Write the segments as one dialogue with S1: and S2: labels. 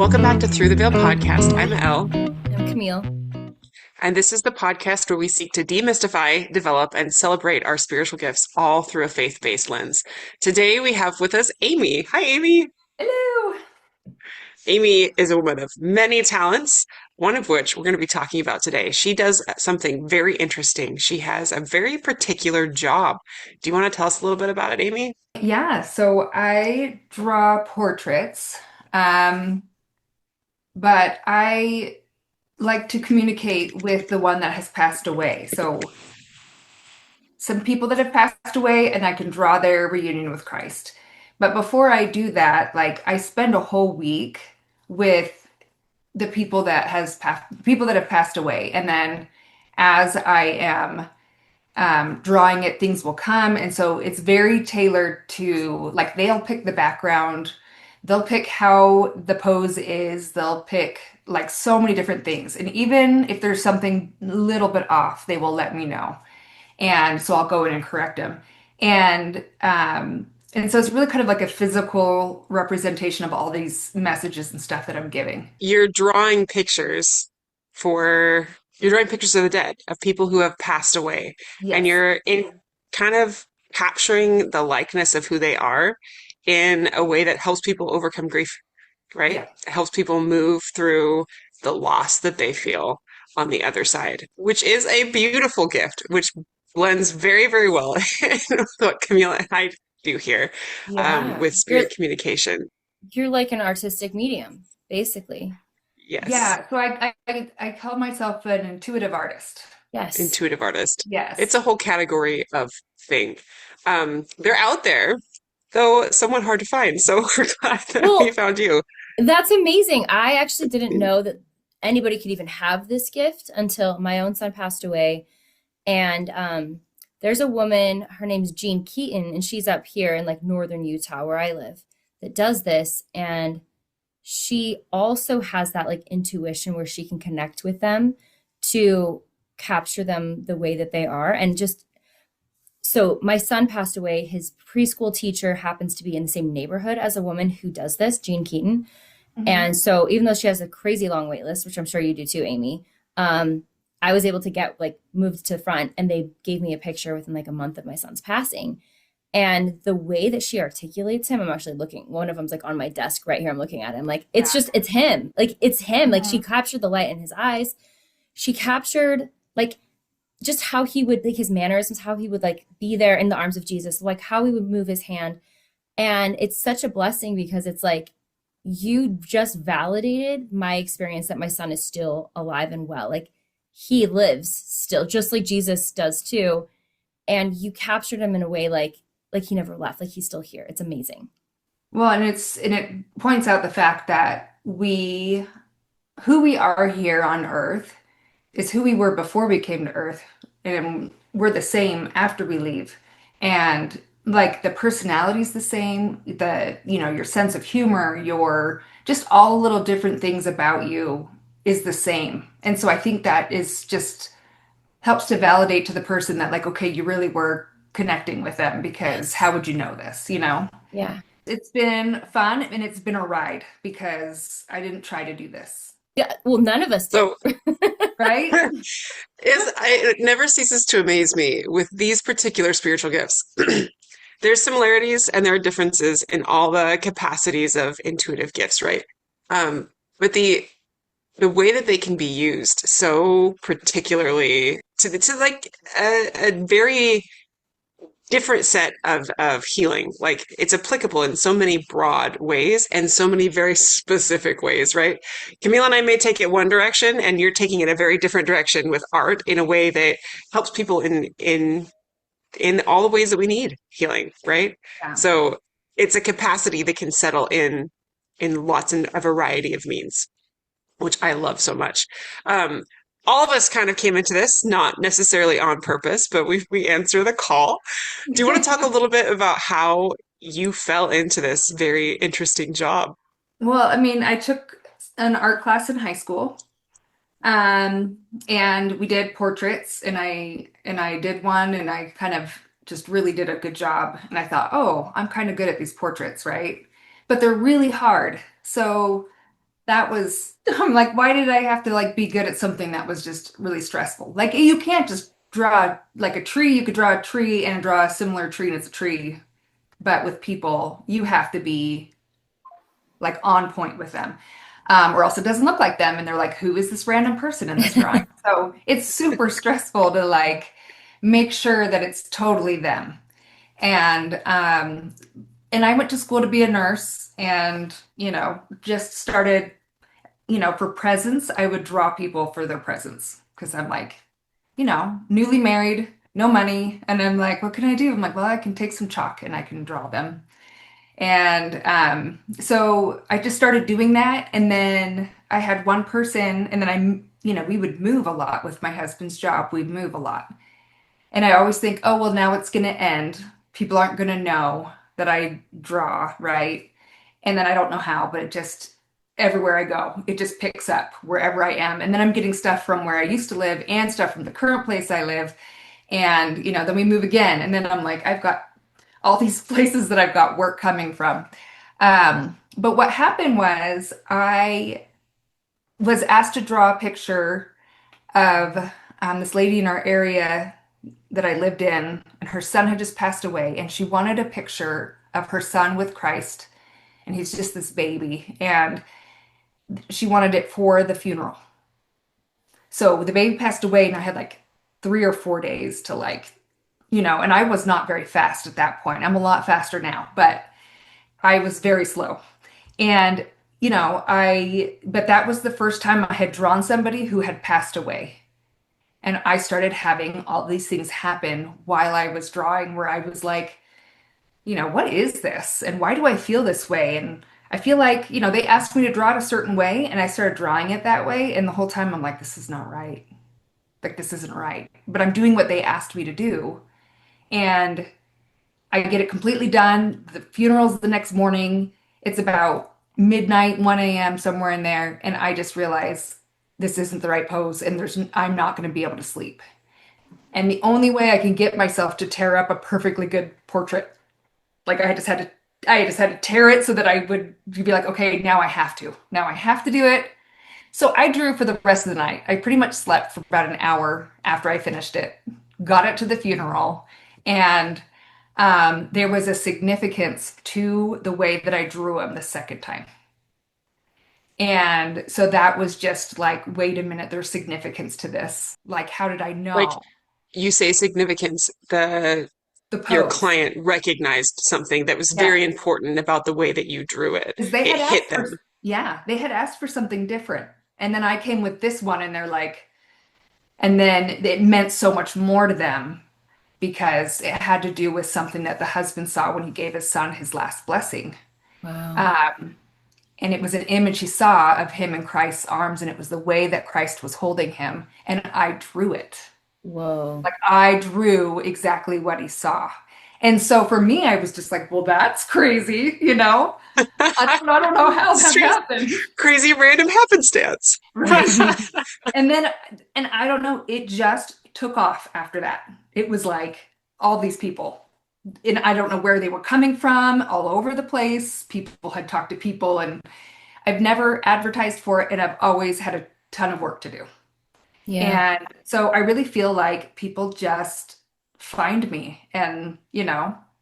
S1: Welcome back to Through the Veil podcast. I'm Elle,
S2: I'm Camille.
S1: and this is the podcast where we seek to demystify, develop, and celebrate our spiritual gifts all through a faith-based lens. Today we have with us Amy. Hi, Amy.
S2: Hello.
S1: Amy is a woman of many talents, one of which we're going to be talking about today. She does something very interesting. She has a very particular job. Do you want to tell us a little bit about it, Amy?
S2: Yeah, so I draw portraits, um, but I like to communicate with the one that has passed away. So some people that have passed away, and I can draw their reunion with Christ. But before I do that, like I spend a whole week with the people that have passed away, and then as I am drawing it, things will come. And so it's very tailored to like they'll pick the background, they'll pick how the pose is, they'll pick like so many different things. And even if there's something a little bit off, they will let me know. And so I'll go in and correct them. And and so it's really kind of like a physical representation of all these messages and stuff that I'm giving.
S1: You're drawing pictures for you're drawing pictures of the dead, of people who have passed away, and
S2: Yes.
S1: you're in kind of capturing the likeness of who they are in a way that helps people overcome grief, right?
S2: Yeah.
S1: It helps people move through the loss that they feel on the other side, which is a beautiful gift, which blends very, very well in what Camila and I do here
S2: Yeah.
S1: with
S2: You're
S1: spirit communication.
S2: you're like an artistic medium, basically.
S1: Yes.
S2: Yeah, so I call myself an intuitive artist. Yes.
S1: Intuitive artist. It's
S2: Yes.
S1: a whole category of thing. They're out there, though somewhat hard to find. So we're glad that we
S2: Well,
S1: found you.
S2: that's amazing. I actually didn't know that anybody could even have this gift until my own son passed away. And there's a woman, her name's Jean Keaton, and she's up here in like northern Utah where I live, that does this. And she also has that like intuition where she can connect with them to capture them the way that they are. And just so my son passed away, his preschool teacher happens to be in the same neighborhood as a woman who does this, Jean Keaton.
S1: Mhm.
S2: And so even though she has a crazy long wait list, which I'm sure you do too, Amy, I was able to get like moved to the front, and they gave me a picture within like a month of my son's passing. And the way that she articulates him, I'm actually looking, one of them's like on my desk right here. I'm looking at him. Like it's
S1: Yeah.
S2: just it's him. Like it's him. Like she
S1: Mhm.
S2: captured the light in his eyes. She captured like just how he would like his mannerisms, how he would like be there in the arms of Jesus, like how he would move his hand. And it's such a blessing because it's like you just validated my experience that my son is still alive and well. Like he lives still, just like Jesus does too. And you captured him in a way like he never left, like he's still here. It's amazing.
S3: Well, and it points out the fact that who we are here on Earth is who we were before we came to Earth, and we're the same after we leave. And like the personality's the same, your sense of humor, your just all little different things about you is the same. And so I think that is just helps to validate to the person that like, okay, you really were connecting with them because how
S2: Yes.
S3: would you know this, you know?
S2: Yeah.
S3: It's been fun and it's been a ride because I didn't try to do this,
S2: Yeah. Well, none of us did.
S1: So
S3: right?
S1: it never ceases to amaze me with these particular spiritual gifts. There's similarities and there are differences in all the capacities of intuitive gifts, right? But the way that they can be used so particularly to like a very different set of healing. Like it's applicable in so many broad ways and so many very specific ways, right? Camila and I may take it one direction and you're taking it a very different direction with art in a way that helps people in all the ways that we need healing, right?
S3: Yeah.
S1: So it's a capacity that can settle in lots and a variety of means, which I love so much. Um, all of us kind of came into this not necessarily on purpose, but we answer the call. Do you want to talk a little bit about how you fell into this very interesting job?
S3: Well, I mean, I took an art class in high school, um, and we did portraits, and I did one, and I kind of just really did a good job. And I thought, oh, I'm kind of good at these portraits, right? But they're really hard. So
S2: that was, I'm like, why did I have to like be good at something that was just really stressful? Like you can't just draw like a tree. You could draw a tree and draw a similar tree and it's a tree. But with people, you have to be like on point with them. Or else it doesn't look like them. And they're like, who is this random person in this drawing? So it's super stressful to like make sure that it's totally them. And and I went to school to be a nurse and, just started, for presents, I would draw people for their presents because I'm like, newly married, no money. And I'm like, what can I do? I'm like, well, I can take some chalk and I can draw them. And so I just started doing that. And then I had one person, and then we would move a lot with my husband's job. We'd move a lot. And I always think, oh, well, now it's going to end. People aren't going to know that I draw, right? And then I don't know how, but it just, everywhere I go, it just picks up wherever I am. And then I'm getting stuff from where I used to live and stuff from the current place I live. And, then we move again. And then I'm like, I've got all these places that I've got work coming from. But what happened was I was asked to draw a picture of this lady in our area that I lived in, and her son had just passed away, and she wanted a picture of her son with Christ, and he's just this baby, and she wanted it for the funeral. So the baby passed away, and I had like 3 or 4 days to like, and I was not very fast at that point. I'm a lot faster now, but I was very slow. And, but that was the first time I had drawn somebody who had passed away. And I started having all these things happen while I was drawing, where I was like, what is this? And why do I feel this way? And I feel like, they asked me to draw it a certain way, and I started drawing it that way. And the whole time I'm like, this is not right. Like, this isn't right. But I'm doing what they asked me to do. And I get it completely done. The funeral's the next morning. It's about midnight, 1 a.m., somewhere in there. And I just realize this isn't the right pose, and I'm not going to be able to sleep. And the only way I can get myself to tear up a perfectly good portrait, like I just had to tear it so that I would be like, okay, now I have to. Now I have to do it. So I drew for the rest of the night. I pretty much slept for about an hour after I finished it, got it to the funeral, and there was a significance to the way that I drew him the second time. And so that was just like, wait a minute, there's significance to this. Like, how did I
S1: Like
S2: know
S1: you say significance, the
S2: the
S1: your
S2: pose?
S1: client recognized something that was
S2: Yeah.
S1: very important about the way that you drew it.
S2: Because they
S1: It
S2: had
S1: hit
S2: asked for,
S1: them.
S2: yeah, they had asked for something different. And then I came with this one, and they're like, and then it meant so much more to them because it had to do with something that the husband saw when he gave his son his last blessing.
S3: Wow.
S2: Um, and it was an image he saw of him in Christ's arms, and it was the way that Christ was holding him. And I drew it.
S3: Whoa.
S2: Like I drew exactly what he saw. And so for me, I was just like, well, that's crazy. I don't know how that
S1: Strange,
S2: happened.
S1: crazy random happenstance.
S2: Right. And then, and I don't know, it just took off after that. It was like all these people, and I don't know where they were coming from, all over the place. People had talked to people, and I've never advertised for it, and I've always had a ton of work to do.
S3: Yeah.
S2: And so I really feel like people just find me, and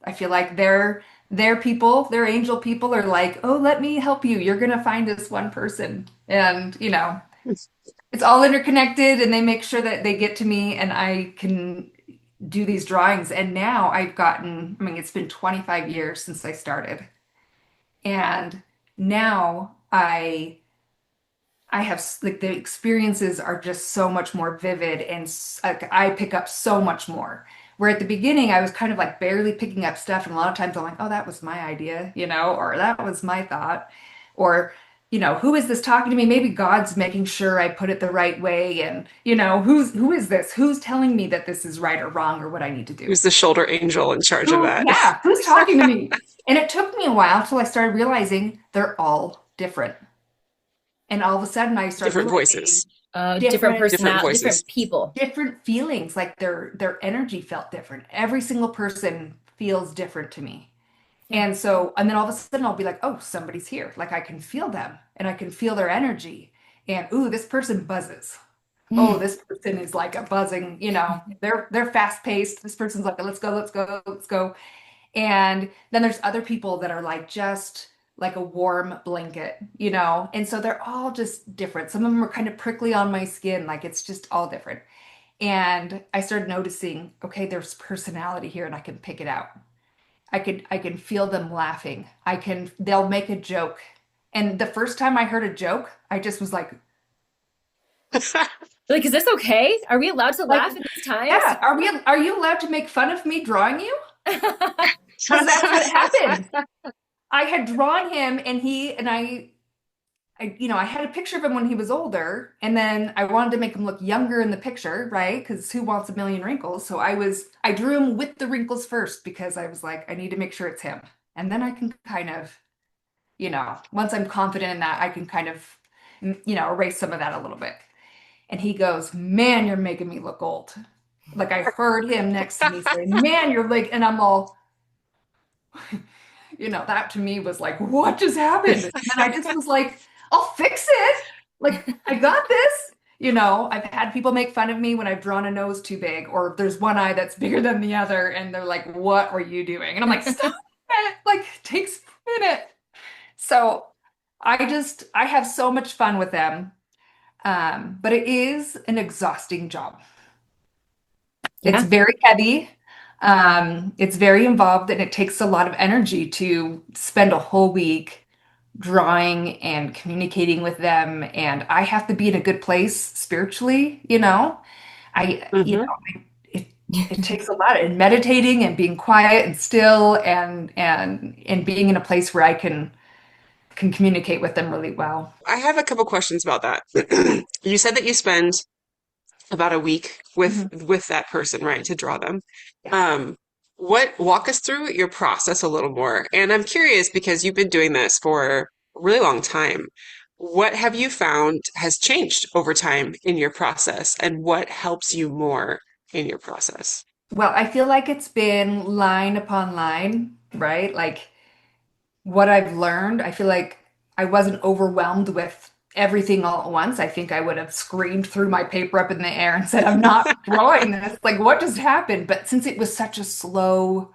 S2: I feel like they're people, they're angel people are like, "Oh, let me help you. You're going to find this one person." And it's all interconnected, and they make sure that they get to me and I can do these drawings. And now I mean, it's been 25 years since I started. And now I have like the experiences are just so much more vivid, and like I pick up so much more. Where at the beginning I was kind of like barely picking up stuff, and a lot of times I'm like, oh, that was my idea, or that was my thought, or who is this talking to me? Maybe God's making sure I put it the right way, and who is this? Who's telling me that this is right or wrong or what I need to do?
S1: Who's the shoulder angel in charge of
S2: Who,
S1: that?
S2: yeah, who's talking to me? And it took me a while till I started realizing they're all different. And all of a sudden I started
S1: Different
S2: realizing
S1: voices,
S3: Different
S2: different
S1: different
S3: personality, different
S1: voices.
S3: people.
S2: different feelings, like their energy felt different. Every single person feels different to me. And so, and then all of a sudden I'll be like, oh, somebody's here. Like I can feel them and I can feel their energy. And ooh, this person buzzes. Oh, this person is like a buzzing, they're fast paced. This person's like, let's go, let's go, let's go. And then there's other people that are like just like a warm blanket, And so they're all just different. Some of them are kind of prickly on my skin, like it's just all different. And I started noticing, okay, there's personality here and I can pick it out. I can feel them laughing. They'll make a joke. And the first time I heard a joke, I just was
S4: Like, is this okay? Are we allowed to
S2: like,
S4: laugh in these times?
S2: yeah, are you allowed to make fun of me drawing you? Because that's what happened. I had drawn him and I had a picture of him when he was older, and then I wanted to make him look younger in the picture, right? Because who wants a million wrinkles? So I drew him with the wrinkles first because I was like, I need to make sure it's him. And then I can kind of, once I'm confident in that, I can kind of, erase some of that a little bit. And he goes, man, you're making me look old. Like I heard him next to me say, man, you're like, and I'm all, that to me was like, what just happened? And then I just was like, I'll fix it. Like, I got this. I've had people make fun of me when I've drawn a nose too big, or there's one eye that's bigger than the other, and they're like, what are you doing? And I'm like, stop it. Like, it takes a minute. So I have so much fun with them. But it is an exhausting job. It's
S4: Yeah.
S2: very heavy. It's very involved, and it takes a lot of energy to spend a whole week drawing and communicating with them. And I have to be in a good place spiritually,
S1: Hmm.
S2: it it takes a lot and meditating and being quiet and still and being in a place where I can communicate with them really well.
S1: I have a couple questions about that. You said that you spend about a week with
S2: Mhm.
S1: that person, right, to draw them.
S2: Yeah.
S1: Walk us through your process a little more. And I'm curious because you've been doing this for a really long time. What have you found has changed over time in your process, and what helps you more in your process?
S2: Well, I feel like it's been line upon line, right? Like what I've learned, I feel like I wasn't overwhelmed with everything all at once. I think I would have screamed through my paper up in the air and said, I'm not drawing this. Like, what just happened? But since it was such a slow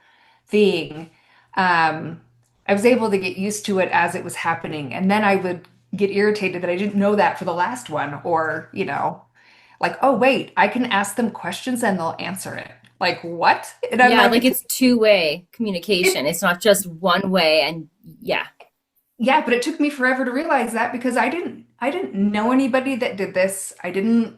S2: thing, um, I was able to get used to it as it was happening. And then I would get irritated that I didn't know that for the last one, or, like, oh, wait, I can ask them questions and they'll answer it. Like, what? And I'm
S4: Yeah,
S2: like,
S4: like it's two-way
S2: it,
S4: communication. It's not just one way. And yeah,
S2: yeah, but it took me forever to realize that because I didn't know anybody that did this. I didn't,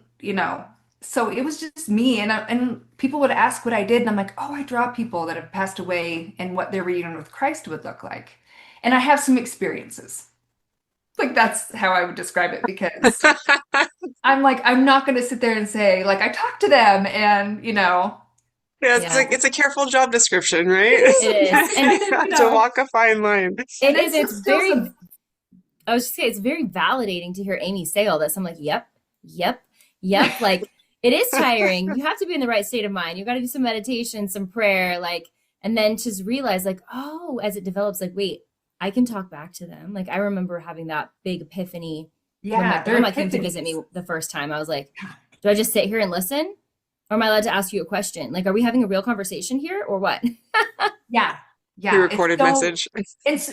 S2: so it was just me and people would ask what I did and I'm like, "Oh, I draw people that have passed away and what their reunion with Christ would look like." And I have some experiences. Like that's how I would describe it because I'm like I'm not going to sit there and say like I talked to them and,
S1: Yeah, it's
S4: yeah,
S1: like it's a careful job description,
S2: it
S1: right?
S2: is,
S4: it is. And
S1: You have to walk a fine line.
S2: and
S4: it is,
S2: it's
S4: it's
S2: still
S4: very,
S2: some
S4: I was just saying, it's very validating to hear Amy say all this. I'm like, yep, yep, yep. Like it is tiring. You have to be in the right state of mind. You got to do some meditation, some prayer, like, and then just realize, like, oh, as it develops, like, wait, I can talk back to them. Like, I remember having that big epiphany when my
S2: yeah, they're
S4: grandma came to visit
S2: epiphanies.
S4: me the first time. I was like, do I just sit here and listen? Or am I allowed to ask you a question? Like, are we having a real conversation here or what?
S2: Yeah. Yeah, it's
S1: Pre-recorded
S2: so
S1: message.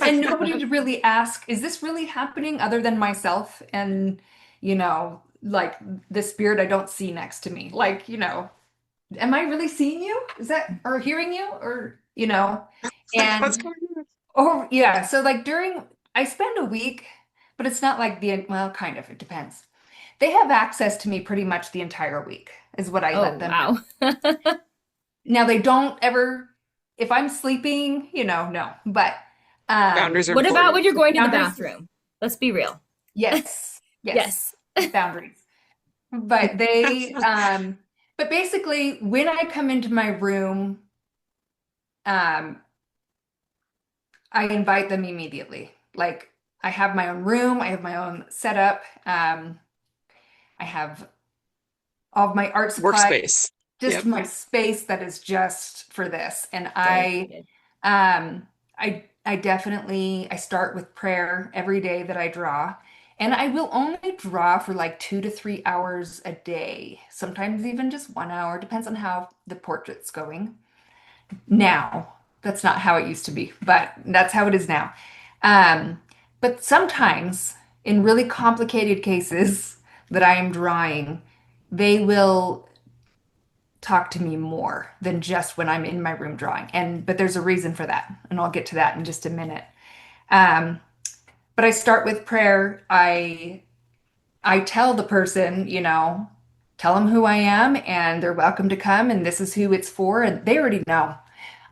S2: and nobody to really ask, is this really happening other than myself and like the spirit I don't see next to me? Like, am I really seeing you? Is that or hearing you or
S1: Like, what's
S2: and
S1: going on?
S2: or yeah, so like I spend a week, but it's not like well, kind of, it depends. They have access to me pretty much the entire week, is what I
S4: Oh,
S2: let them know.
S4: wow.
S2: Now they don't ever, if I'm sleeping, no, but
S1: Boundaries are
S4: What about
S1: important.
S4: when you're going to the
S2: boundaries,
S4: bathroom? Let's be real.
S2: yes, yes,
S4: Yes.
S2: boundaries. But but basically, when I come into my room, um, I invite them immediately. Like I have my own room, I have my own setup, I have all of my art supplies,
S1: Workspace.
S2: just
S1: Yep.
S2: my space that is just for this. And
S4: Dedicated.
S2: um, I
S3: I start with prayer every day that I draw. And I will only draw for like 2 to 3 hours a day, sometimes even just 1 hour, depends on how the portrait's going. Now, that's not how it used to be, but that's how it is now. Um, but sometimes, in really complicated cases that I am drawing, they will talk to me more than just when I'm in my room drawing. But there's a reason for that, and I'll get to that in just a minute. Um, but I start with prayer. I tell the person, tell them who I am, and they're welcome to come, and this is who it's for, and they already know.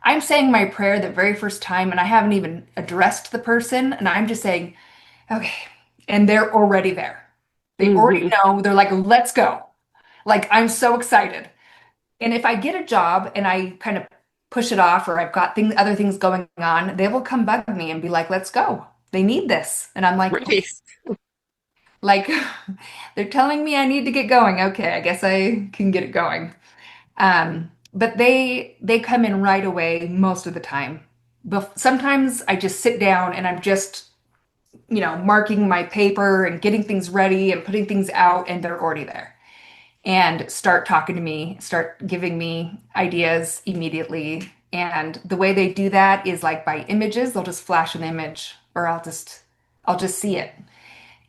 S3: I'm saying my prayer the very first time, and I haven't even addressed the person, and I'm just saying, okay, and they're already there. They already
S1: Hmm.
S3: know. They're like, let's go. Like, I'm so excited. And if I get a job and I kind of push it off, or I've got other things going on, they will come bug me and be like, let's go. They need this. And I'm like,
S1: Right.
S3: okay, like they're telling me I need to get going. Okay, I guess I can get it going. But they come in right away most of the time. Sometimes I just sit down and I'm just, marking my paper and getting things ready and putting things out, and they're already there and start talking to me, start giving me ideas immediately. And the way they do that is like by images. They'll just flash an image, or I'll just see it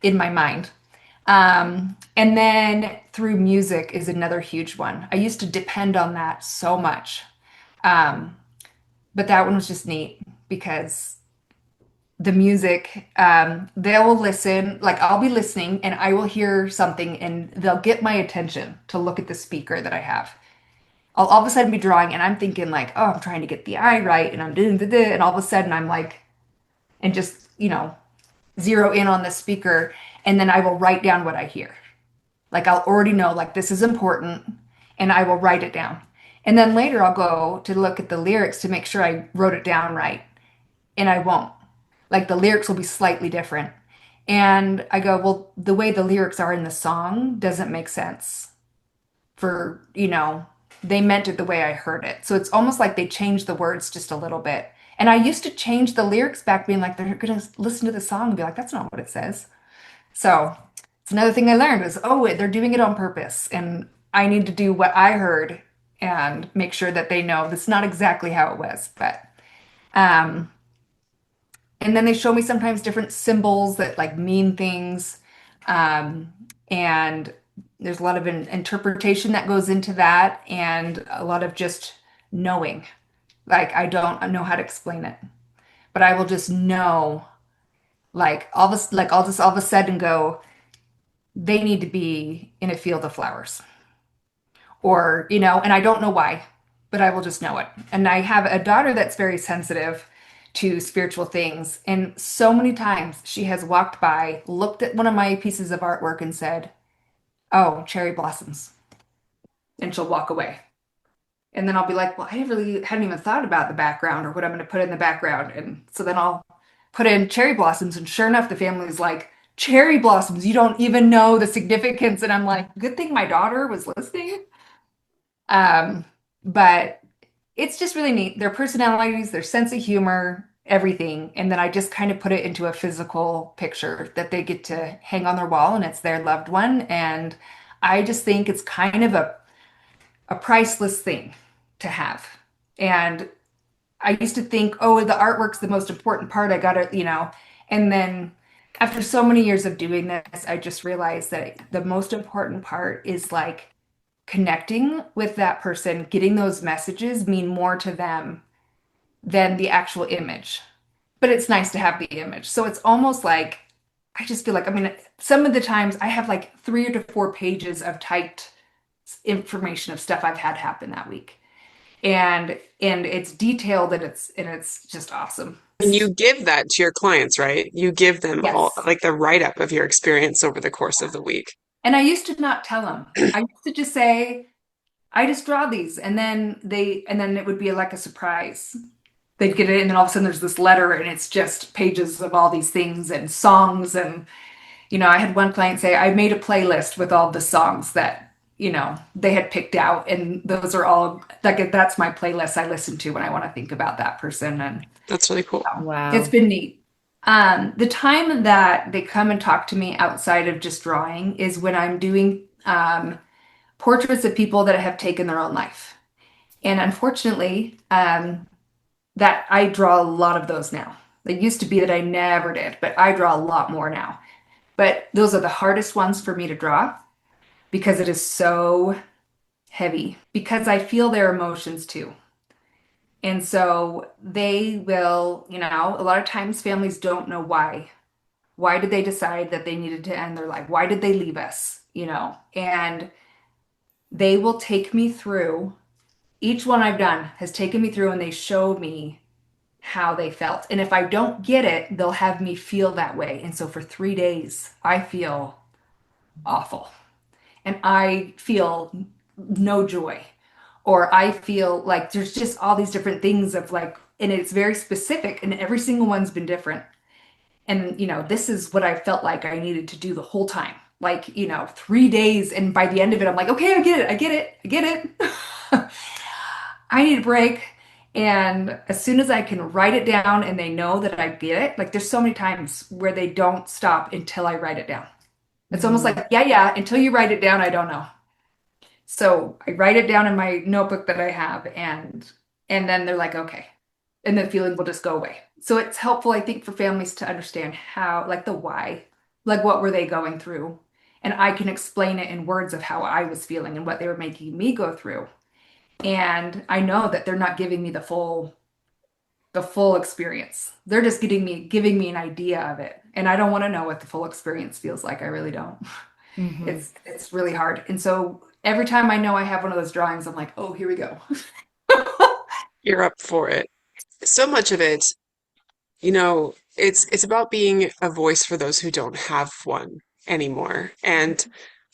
S3: in my mind. And then through music is another huge one. I used to depend on that so much. Um, but that one was just neat because the music, they will listen, like I'll be listening and I will hear something and they'll get my attention to look at the speaker that I have. I'll all of a sudden be drawing and I'm thinking like, oh, I'm trying to get the eye right and I'm doing the, and all of a sudden I'm like, and just, zero in on the speaker, and then I will write down what I hear. Like I'll already know like this is important and I will write it down. And then later I'll go to look at the lyrics to make sure I wrote it down right. And I won't. Like the lyrics will be slightly different. And I go, well, the way the lyrics are in the song doesn't make sense they meant it the way I heard it. So it's almost like they changed the words just a little bit. And I used to change the lyrics back, being like, they're going to listen to the song and be like, that's not what it says. So it's another thing I learned was, oh, wait, they're doing it on purpose. And I need to do what I heard and make sure that they know that's not exactly how it was. Um, and then they show me sometimes different symbols that like mean things. And there's a lot of interpretation that goes into that, and a lot of just knowing. Like I don't know how to explain it, but I will just know. Like I'll just all of a sudden go, they need to be in a field of flowers, or and I don't know why, but I will just know it. And I have a daughter that's very sensitive to spiritual things, and so many times she has walked by, looked at one of my pieces of artwork, and said, "Oh, cherry blossoms," and she'll walk away. And then I'll be like, well, I really hadn't even thought about the background or what I'm going to put in the background. And so then I'll put in cherry blossoms. And sure enough, the family's like, cherry blossoms, you don't even know the significance. And I'm like, good thing my daughter was listening. But it's just really neat. Their personalities, their sense of humor, everything. And then I just kind of put it into a physical picture that they get to hang on their wall, and it's their loved one. And I just think it's kind of a priceless thing to have. And I used to think, oh, the artwork's the most important part. I gotta, and then after so many years of doing this, I just realized that the most important part is like connecting with that person, getting those messages mean more to them than the actual image. But it's nice to have the image. So it's almost like I just feel like, I mean, some of the times I have like 3 to 4 pages of typed information of stuff I've had happen that week. And it's detailed, and it's just awesome.
S1: And you give that to your clients, right? You give them all
S3: Yes.
S1: like the write-up of your experience over the course of the week.
S3: And I used to not tell them. I used to just say, I just draw these, and then it would be like a surprise. They'd get it, and then all of a sudden there's this letter, and it's just pages of all these things and songs. And I had one client say, I made a playlist with all the songs that they had picked out. And those are all like, that's my playlist I listen to when I want to think about that person. And
S1: That's really cool.
S3: it's
S4: Wow.
S3: been neat. The time that they come and talk to me outside of just drawing is when I'm doing portraits of people that have taken their own life. And unfortunately, that I draw a lot of those now. It used to be that I never did, but I draw a lot more now. But those are the hardest ones for me to draw because it is so heavy, because I feel their emotions too. And so they will, a lot of times families don't know why. Why did they decide that they needed to end their life? Why did they leave us? And they will take me through, each one I've done has taken me through and they show me how they felt. And if I don't get it, they'll have me feel that way. And so for 3 days, I feel awful and I feel no joy, or I feel like there's just all these different things of like, and it's very specific and every single one's been different. And, this is what I felt like I needed to do the whole time. Like, 3 days. And by the end of it, I'm like, okay, I get it. I get it. I get it. I need a break. And as soon as I can write it down and they know that I get it, like there's so many times where they don't stop until I write it down. It's almost
S4: Mhm.
S3: like, yeah, until you write it down, I don't know. So I write it down in my notebook that I have and then they're like, okay. And the feeling will just go away. So it's helpful, I think, for families to understand how, like the why, like what were they going through? And I can explain it in words of how I was feeling and what they were making me go through. And I know that they're not giving me the full experience. They're just giving me an idea of it. And I don't want to know what the full experience feels like. I really don't.
S4: Mhm.
S3: It's really hard. And so every time I know I have one of those drawings, I'm like, oh, here we go.
S1: You're up for it. So much of it, it's about being a voice for those who don't have one anymore and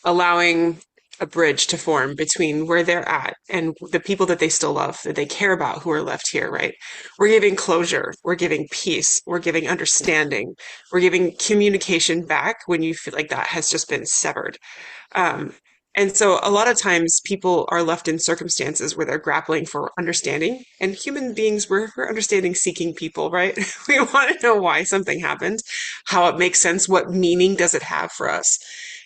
S1: allowing a bridge to form between where they're at and the people that they still love, that they care about, who are left here, right? We're giving closure, we're giving peace, we're giving understanding, we're giving communication back when you feel like that has just been severed. Um, and so a lot of times people are left in circumstances where they're grappling for understanding. And human beings, we're understanding seeking people, right? We want to know why something happened, how it makes sense, what meaning does it have for us.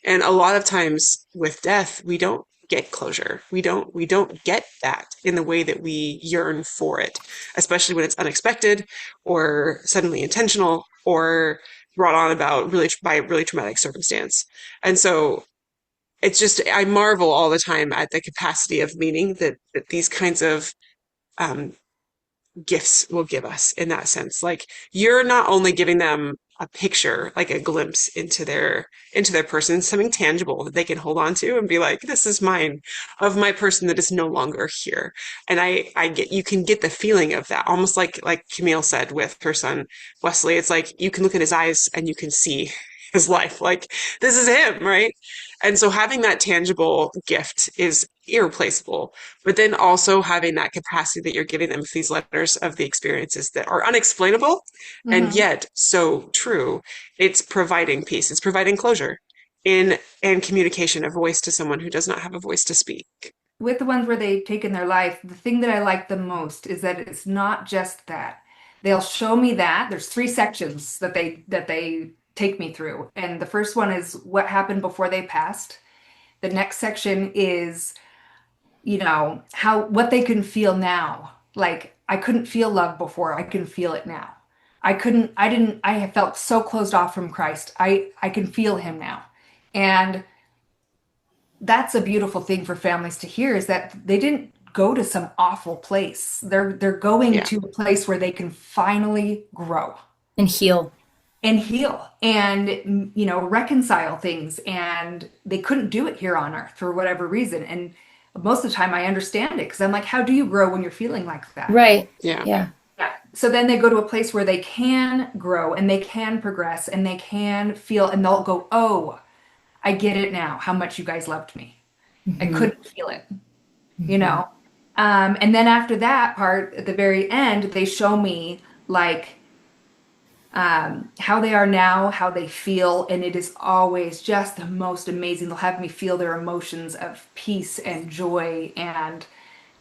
S1: And a lot of times with death, we don't get closure. We don't get that in the way that we yearn for it, especially when it's unexpected or suddenly intentional or brought on about really by a really traumatic circumstance. And so it's just I marvel all the time at the capacity of meaning that these kinds of um, gifts will give us in that sense. Like you're not only giving them a picture, like a glimpse into their person, something tangible that they can hold on to and be like, this is mine, of my person that is no longer here. And I get you can get the feeling of that, almost like Camille said with her son Wesley. It's like you can look at his eyes and you can see his life. Like this is him, right? And so having that tangible gift is irreplaceable, but then also having that capacity that you're giving them with these letters of the experiences that are unexplainable and
S3: Mhm.
S1: yet so true. It's providing peace. It's providing closure in and communication, a voice to someone who does not have a voice to speak.
S3: With the ones where they've taken their life, the thing that I like the most is that it's not just that. They'll show me that. There's 3 sections that they take me through. And the first one is what happened before they passed. The next section is, how what they can feel now. Like I couldn't feel love before, I can feel it now. I have felt so closed off from Christ. I can feel him now. And that's a beautiful thing for families to hear is that they didn't go to some awful place. They're going
S1: Yeah.
S3: to a place where they can finally grow
S4: And heal.
S3: and heal and reconcile things, and they couldn't do it here on earth for whatever reason. And most of the time I understand it because I'm like, how do you grow when you're feeling like that?
S4: Right.
S1: Yeah.
S4: Yeah.
S3: Yeah. So then they go to a place where they can grow and they can progress and they can feel, and they'll go, oh, I get it now, how much you guys loved me. I
S4: Hmm.
S3: couldn't feel it, you
S4: Hmm.
S3: know? And then after that part, at the very end, they show me like how they are now, how they feel, and it is always just the most amazing. They'll have me feel their emotions of peace and joy and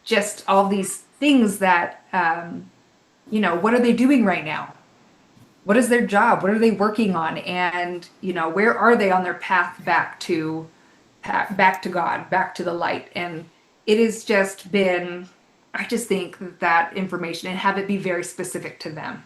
S3: just all these things that, what are they doing right now? What is their job? What are they working on? And, where are they on their path back to God, back to the light? And it has just been, I just think that information and have it be very specific to them.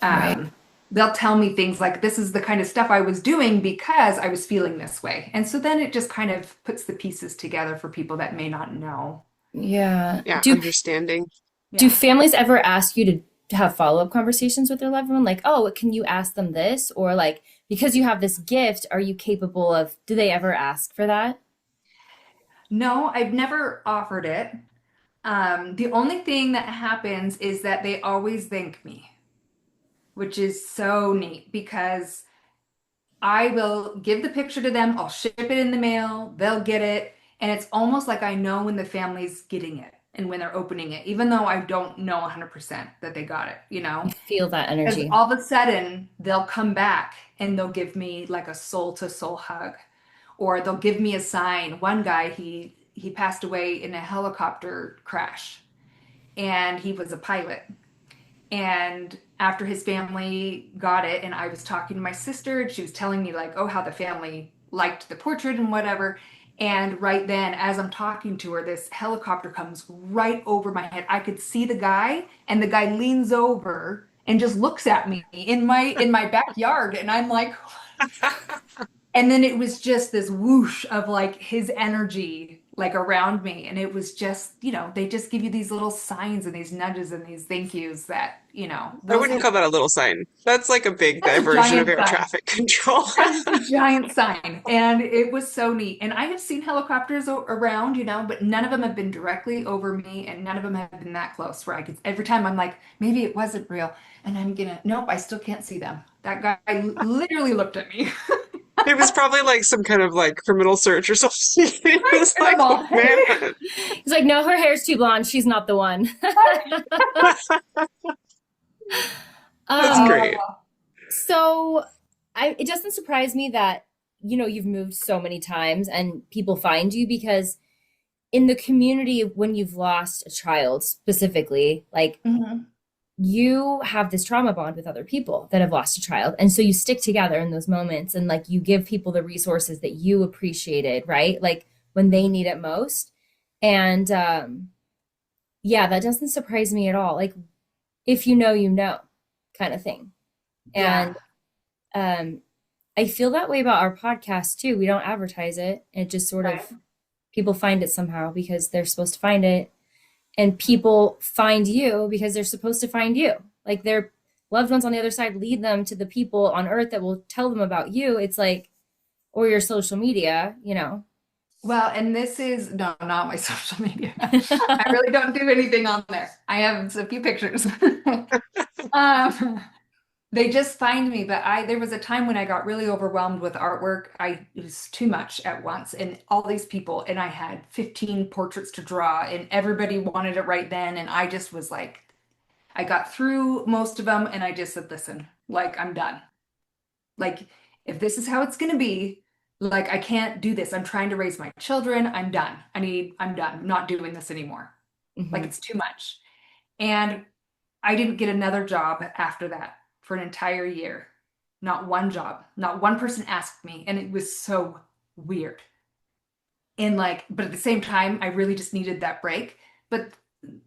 S4: Right.
S3: They'll tell me things like, this is the kind of stuff I was doing because I was feeling this way. And so then it just kind of puts the pieces together for people that may not know.
S4: Yeah.
S1: Yeah,
S4: Do
S1: understanding.
S4: do
S3: Yeah.
S4: families ever ask you to have follow-up conversations with their loved one? Like, oh, can you ask them this? Or like, because you have this gift, are you capable of, do they ever ask for that?
S3: No, I've never offered it. The only thing that happens is that they always thank me, which is so neat because I will give the picture to them, I'll ship it in the mail, they'll get it, and it's almost like I know when the family's getting it and when they're opening it, even though I don't know 100% that they got it,
S4: You feel that
S3: Because
S4: energy.
S3: all of a sudden they'll come back and they'll give me like a soul to soul hug, or they'll give me a sign. One guy, he passed away in a helicopter crash, and he was a pilot. And after his family got it, and I was talking to my sister, and she was telling me, like, oh, how the family liked the portrait and whatever. And right then, as I'm talking to her, this helicopter comes right over my head. I could see the guy, and the guy leans over and just looks at me in my backyard. And I'm like, and then it was just this whoosh of like his energy like around me. And it was just, they just give you these little signs and these nudges and these thank yous that,
S1: I
S3: those
S1: wouldn't call that a little sign. That's like a big
S3: that's a
S1: diversion of
S3: giant
S1: air
S3: sign.
S1: traffic control.
S3: That's a giant sign. And it was so neat. And I have seen helicopters around, but none of them have been directly over me and none of them have been that close where I could, every time I'm like, maybe it wasn't real. And nope, I still can't see them. That guy literally looked at me.
S1: It was probably like some kind of like criminal search or something. It
S3: Right,
S1: was like, oh
S3: animal.
S1: man.
S4: He's like, no, her hair's too blonde. She's not the one.
S1: That's
S4: Um,
S1: great.
S3: Oh,
S4: so it doesn't surprise me that, you've moved so many times and people find you because in the community, when you've lost a child specifically, like
S3: mhm.
S4: you have this trauma bond with other people that have lost a child. And so you stick together in those moments and like you give people the resources that you appreciated, right? Like when they need it most. And yeah, that doesn't surprise me at all. Like if you know kind of thing.
S3: Yeah,
S4: And I feel that way about our podcast too. We don't advertise it. It just sort
S3: right.
S4: of people find it somehow because they're supposed to find it. And people find you because they're supposed to find you. Like their loved ones on the other side lead them to the people on earth that will tell them about you. It's like, or your social media.
S3: Well, and this is no, not my social media. I really don't do anything on there. I have a few pictures. Um, they just find me, but there was a time when I got really overwhelmed with artwork. It was too much at once, and all these people, and I had 15 portraits to draw, and everybody wanted it right then, and I just was like, I got through most of them, and I just said, listen, like I'm done. Like if this is how it's gonna be, like I can't do this. I'm trying to raise my children. I'm done. I'm done. I'm not doing this anymore. Like
S4: Mhm.
S3: it's too much. And I didn't get another job after that for an entire year. Not one job. Not one person asked me. And it was so weird. And like, but at the same time, I really just needed that break. But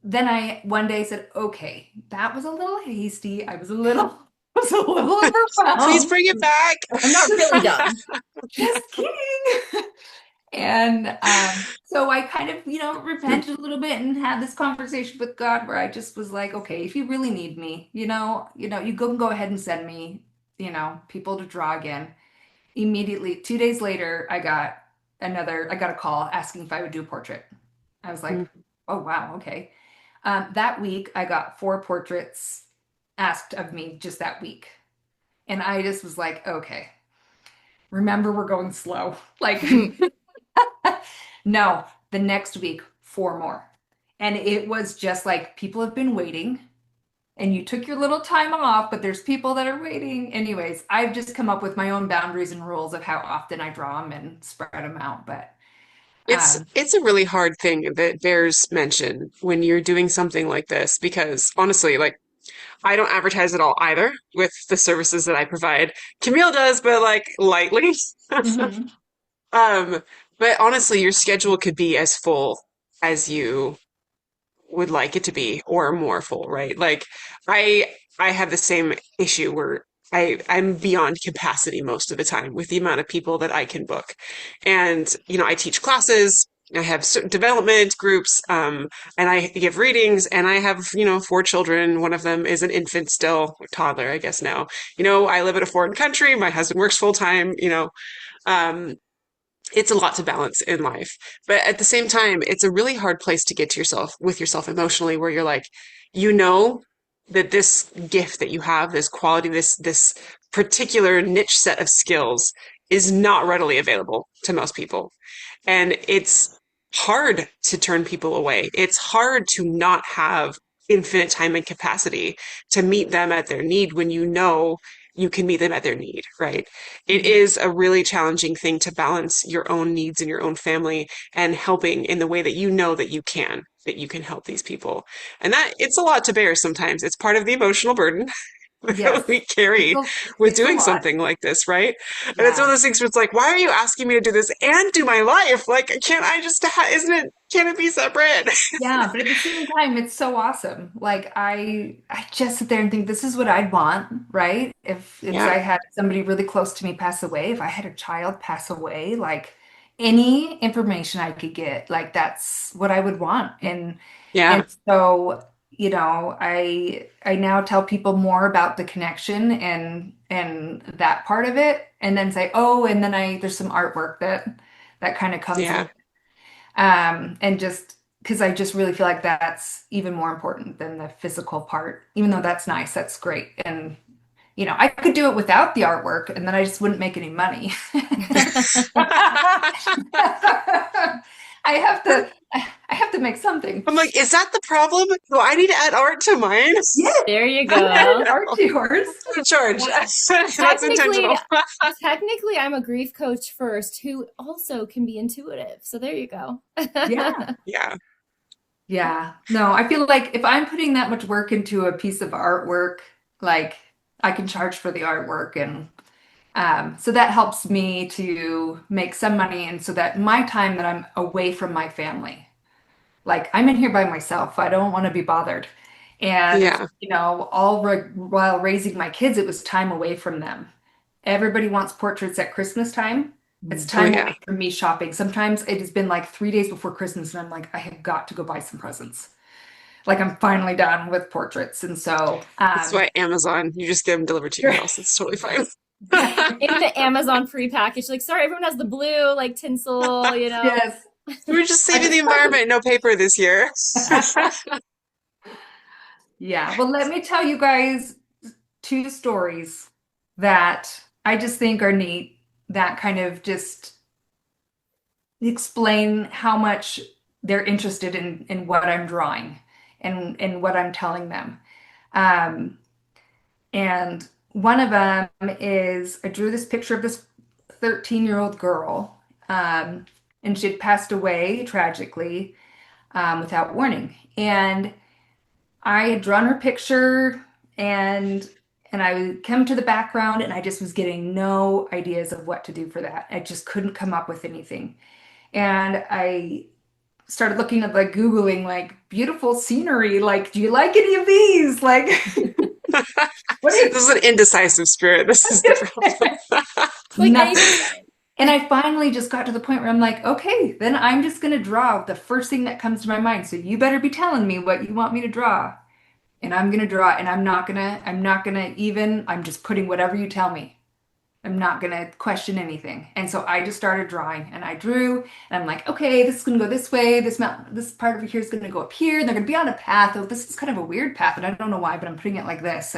S3: then I one day said, okay, that was a little hasty. I was a little, was a little
S1: Please
S3: overwhelmed.
S1: bring it back.
S4: I'm not really done.
S3: Just kidding. And so I kind of, repented a little bit and had this conversation with God where I just was like, okay, if you really need me, you go ahead and send me, people to draw again. Immediately, 2 days later, I got a call asking if I would do a portrait. I was like, oh wow, okay. That week I got 4 portraits asked of me just that week. And I just was like, okay, remember we're going slow. Like no, the next week, 4 more. And it was just like people have been waiting. and you took your little time off, but there's people that are waiting. Anyways, I've just come up with my own boundaries and rules of how often I draw them and spread them out. But
S1: It's
S3: um,
S1: it's a really hard thing that bears mention when you're doing something like this because honestly, like I don't advertise at all either with the services that I provide. Camille does, but like lightly.
S3: mhm.
S1: Um, but honestly, your schedule could be as full as you would like it to be or more full, right? Like I have the same issue where I'm beyond capacity most of the time with the amount of people that I can book. And, I teach classes, I have certain development groups, and I give readings, and I have, 4 children. One of them is an infant still, a toddler, I guess now. I live in a foreign country. My husband works full time, um, it's a lot to balance in life. But at the same time, it's a really hard place to get to yourself with yourself emotionally where you're like, you know that this gift that you have, this quality, this particular niche set of skills is not readily available to most people. And it's hard to turn people away. It's hard to not have infinite time and capacity to meet them at their need when you know you can meet them at their need, right? It
S3: Mhm.
S1: is a really challenging thing to balance your own needs and your own family and helping in the way that you know that you can help these people. And that it's a lot to bear sometimes. It's part of the emotional burden that we
S3: Yes,
S1: carry with
S3: it's a
S1: doing
S3: lot.
S1: something like this, right? And it's one
S3: Yeah.
S1: of those things where it's like, why are you asking me to do this and do my life? Like, can't I just, can't it be separate?
S3: Yeah, but at the same time, it's so awesome. Like I just sit there and think this is what I'd want, right? If
S1: Yeah,
S3: I had somebody really close to me pass away, if I had a child pass away, like any information I could get, like that's what I would want. And
S1: yeah,
S3: so, I now tell people more about the connection and that part of it, and then say, oh, and then I there's some artwork that kind of comes
S1: yeah.
S3: with and just because I just really feel like that's even more important than the physical part, even though that's nice, that's great. And, I could do it without the artwork and then I just wouldn't make any money. I have to, I have to make something.
S1: I'm like, is that the problem? Do I need to add art to mine?
S3: Yes,
S4: There you
S3: I'm adding
S4: go.
S3: art to yours.
S1: In charge.
S4: Well,
S1: That's
S4: technically,
S1: intentional.
S4: technically, I'm a grief coach first who also can be intuitive. So there you go.
S3: Yeah.
S1: Yeah,
S3: Yeah. No, I feel like if I'm putting that much work into a piece of artwork, like I can charge for the artwork and so that helps me to make some money and so that my time that I'm away from my family, like I'm in here by myself. I don't want to be bothered. And,
S1: yeah,
S3: while raising my kids, it was time away from them. Everybody wants portraits at Christmas time. It's
S1: oh
S3: time
S1: yeah.
S3: away from me shopping. Sometimes it has been like 3 days before Christmas, and I'm like, I have got to go buy some presents. Like I'm finally done with portraits. And so,
S1: That's why Amazon, you just get them delivered to your
S3: sure.
S1: house. It's totally fine.
S4: In the Amazon free package, like, sorry, everyone has the blue, like tinsel,
S3: Yes.
S1: We're just
S3: I
S1: saving the
S3: just got
S1: environment, no paper this year.
S3: Yeah, well, let me tell you guys two stories that I just think are neat that kind of just explain how much they're interested in what I'm drawing and what I'm telling them. Um, and one of them is I drew this picture of this 13-year-old girl, and she had passed away tragically without warning. And I had drawn her picture and I would come to the background and I just was getting no ideas of what to do for that. I just couldn't come up with anything. And I started looking at like Googling like beautiful scenery, like, do you like any of these? Like what
S1: This
S3: is
S1: is an indecisive spirit. This is the problem.
S4: like
S3: nothing?
S4: anything.
S3: And I finally just got to the point where I'm like, okay, then I'm just gonna draw the first thing that comes to my mind. So you better be telling me what you want me to draw. And I'm gonna draw, and I'm just putting whatever you tell me. I'm not gonna question anything. And so I just started drawing and I drew and I'm like, okay, this is gonna go this way, this mountain, this part over here is gonna go up here, and they're gonna be on a path. Oh, this is kind of a weird path, and I don't know why, but I'm putting it like this.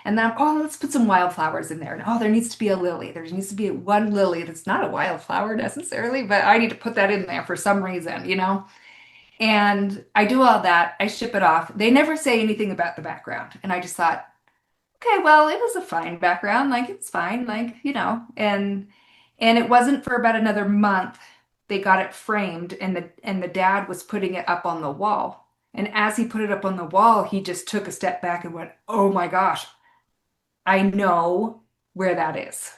S3: And then oh, let's put some wildflowers in there. And oh, there needs to be a lily. There needs to be one lily that's not a wildflower necessarily, but I need to put that in there for some reason, And I do all that. I ship it off. They never say anything about the background. And I just thought, okay, well, it was a fine background. Like it's fine, like, and it wasn't for about another month. They got it framed and the dad was putting it up on the wall. And as he put it up on the wall, he just took a step back and went, "Oh my gosh, I know where that is.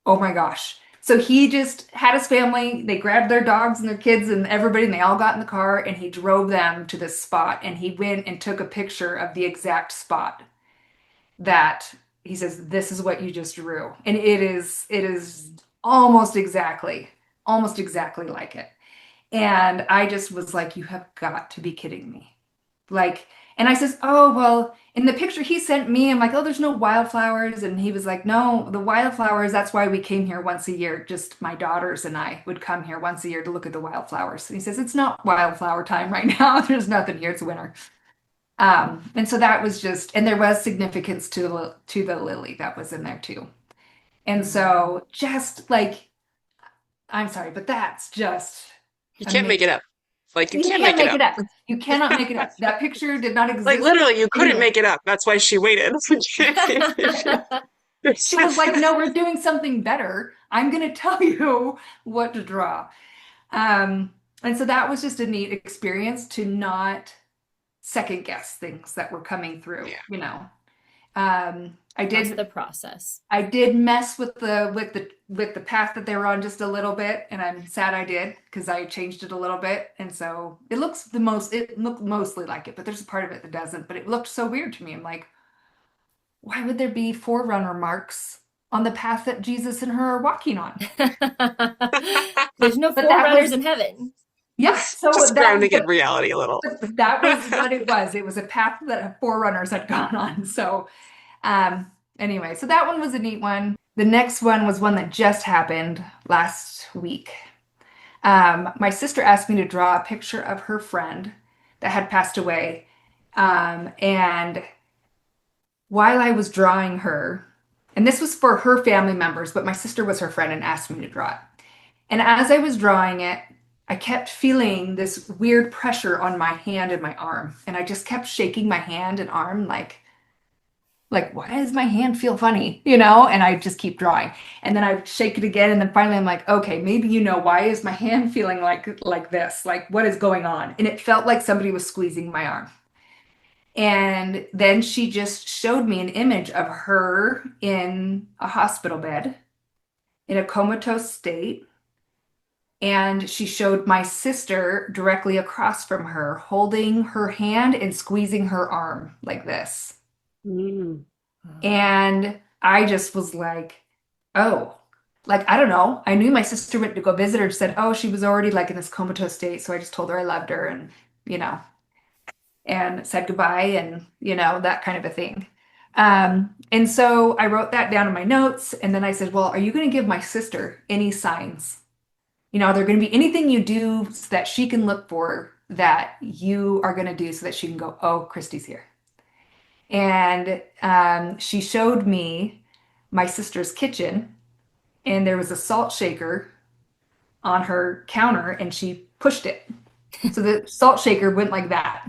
S3: Oh my gosh." So he just had his family, they grabbed their dogs and their kids and everybody, and they all got in the car and he drove them to this spot and he went and took a picture of the exact spot that he says, "This is what you just drew." And it is almost exactly like it. And I just was like, "You have got to be kidding me." Like, and I says, "Oh, well, in the picture he sent me," I'm like, "Oh, there's no wildflowers." And he was like, "No, the wildflowers, that's why we came here once a year. Just my daughters and I would come here once a year to look at the wildflowers." And he says, "It's not wildflower time right now. There's nothing here. It's winter." And so that was just, and there was significance to the lily that was in there too. And so just like, I'm sorry, but that's just
S1: You can't make it up. Like you
S3: you
S1: can't
S3: can't
S1: make it
S3: make
S1: up.
S3: it up. You cannot make it up. That picture did not
S1: Like
S3: exist
S1: literally, you couldn't
S3: anywhere.
S1: make it up. That's why she waited.
S3: She was like, "No, we're doing something better. I'm going to tell you what to draw." And so that was just a neat experience to not second guess things that were coming through,
S1: Yeah.
S3: I
S4: That's
S3: did
S4: the process.
S3: I did mess with the path that they were on just a little bit, and I'm sad I did because I changed it a little bit, and so it looked mostly like it, but there's a part of it that doesn't. But it looked so weird to me. I'm like, why would there be forerunner marks on the path that Jesus and her are walking on?
S4: There's no
S3: But that
S4: forerunners
S3: was
S4: in heaven.
S3: yeah. So
S1: Just
S3: that
S1: grounding in reality a little.
S3: that was what it was. It was a path that forerunners had gone on. So anyway, so that one was a neat one. The next one was one that just happened last week. My sister asked me to draw a picture of her friend that had passed away. And while I was drawing her, and this was for her family members, but my sister was her friend and asked me to draw it. And as I was drawing it, I kept feeling this weird pressure on my hand and my arm. And I just kept shaking my hand and arm like, why does my hand feel funny? And I just keep drawing. And then I shake it again. And then finally I'm like, okay, maybe why is my hand feeling like this? Like, what is going on? And it felt like somebody was squeezing my arm. And then she just showed me an image of her in a hospital bed in a comatose state. And she showed my sister directly across from her, holding her hand and squeezing her arm like this.
S1: Mm.
S3: And I just was like, oh, like, I don't know. I knew my sister went to go visit her and said, oh, she was already like in this comatose state. So I just told her I loved her and said goodbye and, that kind of a thing. And so I wrote that down in my notes. And then I said, well, are you going to give my sister any signs? Are there going to be anything you do so that she can look for that you are going to do so that she can go, oh, Christy's here. And she showed me my sister's kitchen, and there was a salt shaker on her counter, and she pushed it. So the salt shaker went like that.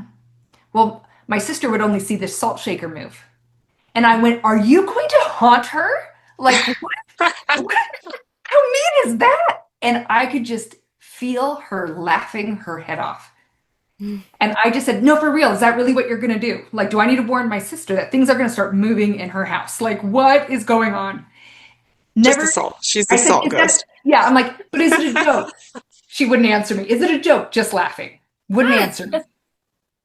S3: Well, my sister would only see the salt shaker move. And I went, are you going to haunt her? Like, what? How mean is that? And I could just feel her laughing her head off. And I just said, no, for real, is that really what you're going to do? Like, do I need to warn my sister that things are going to start moving in her house? Like, what is going on?
S1: Just the salt. She's the salt ghost.
S3: Yeah, I'm like, but is it a joke? She wouldn't answer me. Is it a joke? Just laughing. Wouldn't answer me.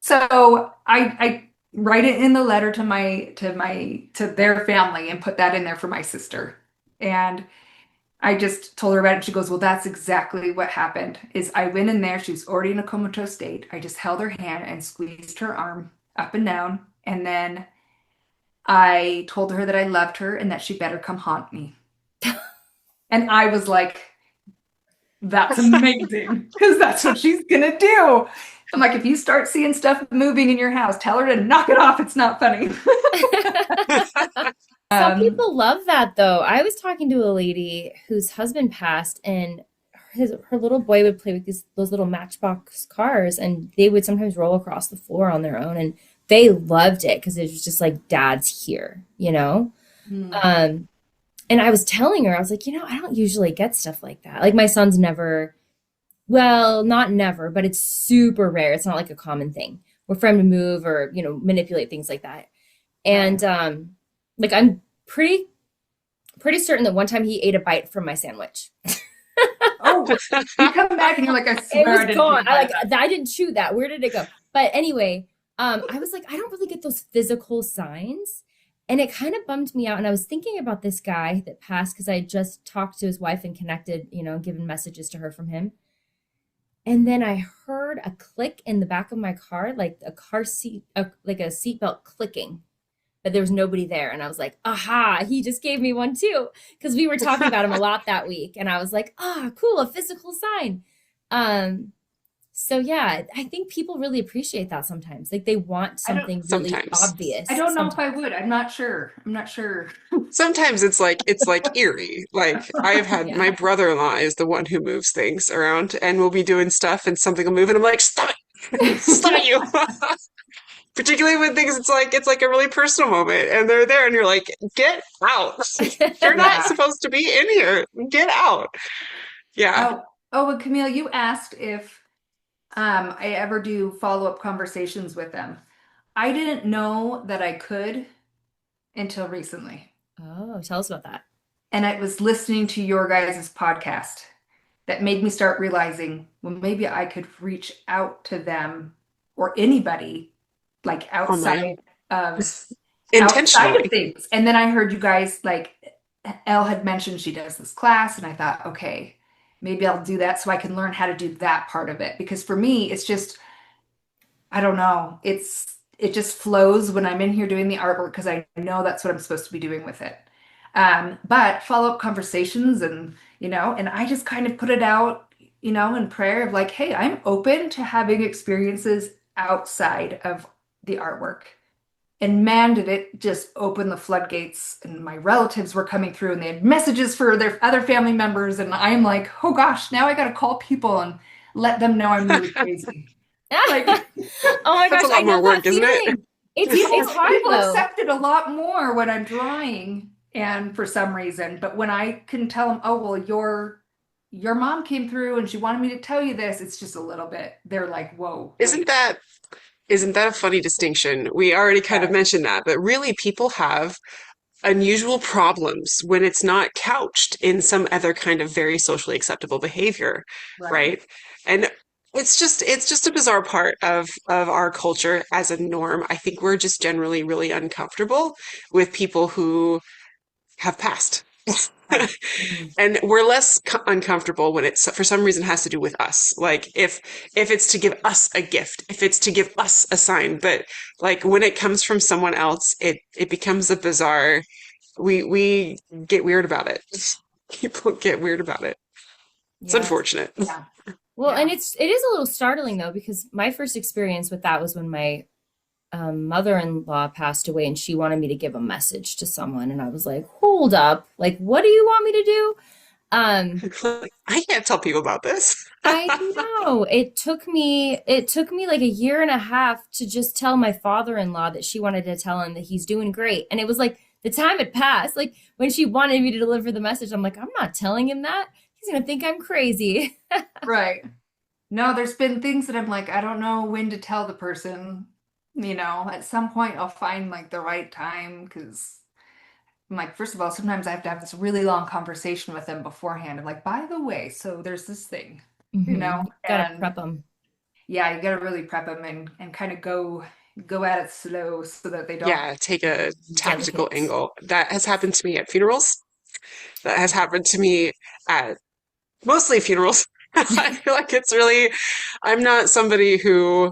S3: So I write it in the letter to their family and put that in there for my sister. And I just told her about it. And she goes, well, that's exactly what happened. Is I went in there. She was already in a comatose state. I just held her hand and squeezed her arm up and down. And then I told her that I loved her and that she better come haunt me. And I was like, that's amazing, because that's what she's going to do. I'm like, if you start seeing stuff moving in your house, tell her to knock it off. It's not funny.
S4: Some people love that though. I was talking to a lady whose husband passed, and her little boy would play with those little matchbox cars, and they would sometimes roll across the floor on their own, and they loved it because it was just like, dad's here, you know.
S2: Mm.
S4: And I was telling her, I was like, I don't usually get stuff like that. Like my son's never, well, not never, but it's super rare. It's not like a common thing. We're for him to move or, manipulate things like that. And like I'm pretty certain that one time he ate a bite from my sandwich.
S2: Oh, you come back and you're like, I
S4: It
S2: swear I
S4: was
S2: didn't
S4: gone.
S2: do that.
S4: I didn't chew that. Where did it go? But anyway, I was like, I don't really get those physical signs. And it kind of bummed me out. And I was thinking about this guy that passed because I had just talked to his wife and connected, given messages to her from him. And then I heard a click in the back of my car, like a car seat, like a seatbelt clicking, but there was nobody there. And I was like, aha, he just gave me one too. Because we were talking about him a lot that week. And I was like, cool, a physical sign. So yeah, I think people really appreciate that sometimes. Like they want something really
S1: Sometimes.
S4: obvious.
S2: I don't know if I
S4: sometimes.
S2: would. I'm not sure.
S1: Sometimes it's like eerie. Like I've had
S4: Yeah.
S1: my brother-in-law is the one who moves things around, and we'll be doing stuff and something will move and I'm like, stop it! Stop it, you! Particularly when things it's like a really personal moment and they're there and you're like, get out. You're not
S2: Yeah.
S1: supposed to be in here. Get out. Yeah.
S2: Oh, and Camille, you asked if I ever do follow-up conversations with them. I didn't know that I could until recently.
S4: Oh, tell us about that.
S2: And I was listening to your guys' podcast that made me start realizing, well, maybe I could reach out to them or anybody like
S1: Online.
S2: of
S1: Intentionally.
S2: things. And then I heard you guys like Elle had mentioned she does this class, and I thought, okay, maybe I'll do that so I can learn how to do that part of it. Because for me, it's just, I don't know, it just flows when I'm in here doing the artwork because I know that's what I'm supposed to be doing with it. But follow-up conversations and I just kind of put it out, in prayer of like, hey, I'm open to having experiences outside of the artwork. And man, did it just open the floodgates. And my relatives were coming through and they had messages for their other family members. And I'm like, oh gosh, now I got to call people and let them know I'm really crazy. Like,
S4: Oh my
S1: That's
S4: gosh,
S1: a lot
S4: I know
S1: more work,
S4: that
S1: isn't it?
S4: feeling. It's hard
S2: people
S4: though.
S2: accept it a lot more when I'm drawing and for some reason. But when I can tell them, oh, well, your mom came through and she wanted me to tell you this, it's just a little bit, they're like, whoa,
S1: Isn't
S2: wait.
S1: that isn't that a funny distinction? We already kind of
S2: Yeah,
S1: mentioned that, but really people have unusual problems when it's not couched in some other kind of very socially acceptable behavior,
S2: right.
S1: right? And it's just a bizarre part of our culture as a norm. I think we're just generally really uncomfortable with people who have passed.
S2: Right. Mm.
S1: And we're less uncomfortable when it's for some reason has to do with us. Like if it's to give us a gift, if it's to give us a sign, but like when it comes from someone else, it becomes a bizarre. We get weird about it. People get weird about it. It's
S4: Yeah.
S1: unfortunate.
S2: Yeah.
S4: Well, and
S2: Yeah.
S4: it is a little startling though, because my first experience with that was when my mother-in-law passed away and she wanted me to give a message to someone. And I was like, hold up, like, what do you want me to do?
S1: I can't tell people about this.
S4: I know it took me like a year and a half to just tell my father-in-law that she wanted to tell him that he's doing great. And it was like the time had passed. Like when she wanted me to deliver the message, I'm like, I'm not telling him that. He's gonna think I'm crazy.
S2: Right. No, there's been things that I'm like, I don't know when to tell the person. At some point I'll find like the right time because I'm like, first of all, sometimes I have to have this really long conversation with them beforehand. I'm like, by the way, so there's this thing,
S4: Gotta
S2: and
S4: prep them.
S2: yeah, you got to really prep them and kind of go at it slow so that they don't.
S1: Yeah, take a tactical
S4: Delicate.
S1: angle. That has happened to me at funerals. That has happened to me at mostly funerals. I feel like I'm not somebody who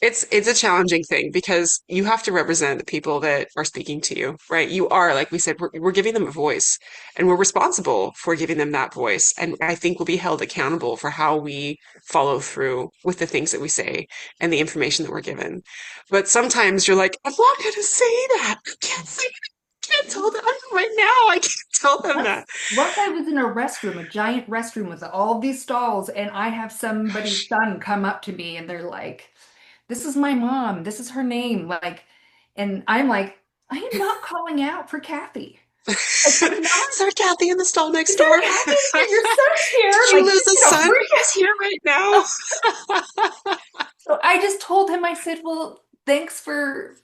S1: it's a challenging thing because you have to represent the people that are speaking to you, right? You are, like we said, we're giving them a voice and we're responsible for giving them that voice. And I think we'll be held accountable for how we follow through with the things that we say and the information that we're given. But sometimes you're like, I'm not going to say that. I can't say that. I can't tell them right now. I can't Tell them that.
S2: Once I was in a restroom, a giant restroom with all these stalls, and I have somebody's son come up to me and they're like, "This is my mom. This is her name." Like, and I'm like, I am not calling out for Kathy. Like, I'm not.
S1: Sorry, Kathy in the stall next
S2: Sorry,
S1: door.
S2: Kathy, your son's here.
S1: Did you
S2: Like,
S1: lose a son?
S2: we're
S1: He's here right now.
S2: So I just told him, I said, "Well, thanks for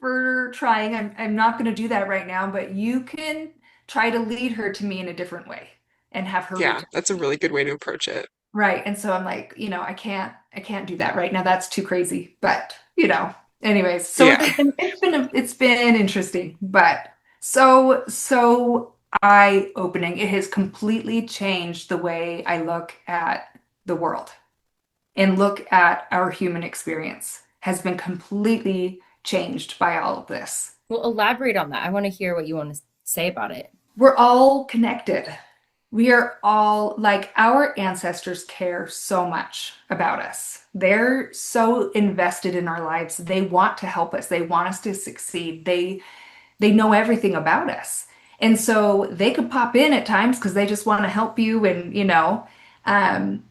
S2: trying. I'm not going to do that right now, but you can try to lead her to me in a different way and have her reach
S1: Yeah,
S2: out."
S1: that's a really good way to approach it.
S2: Right. And so I'm like, I can't do that right now. That's too crazy. But, anyways, so
S1: Yeah.
S2: it's been interesting, but so eye-opening. It has completely changed the way I look at the world and look at our human experience has been completely changed by all of this.
S4: Well, elaborate on that. I want to hear what you want to say about it.
S2: We're all connected. We are all like our ancestors care so much about us. They're so invested in our lives. They want to help us. They want us to succeed. They know everything about us. And so they could pop in at times because they just want to help you and um,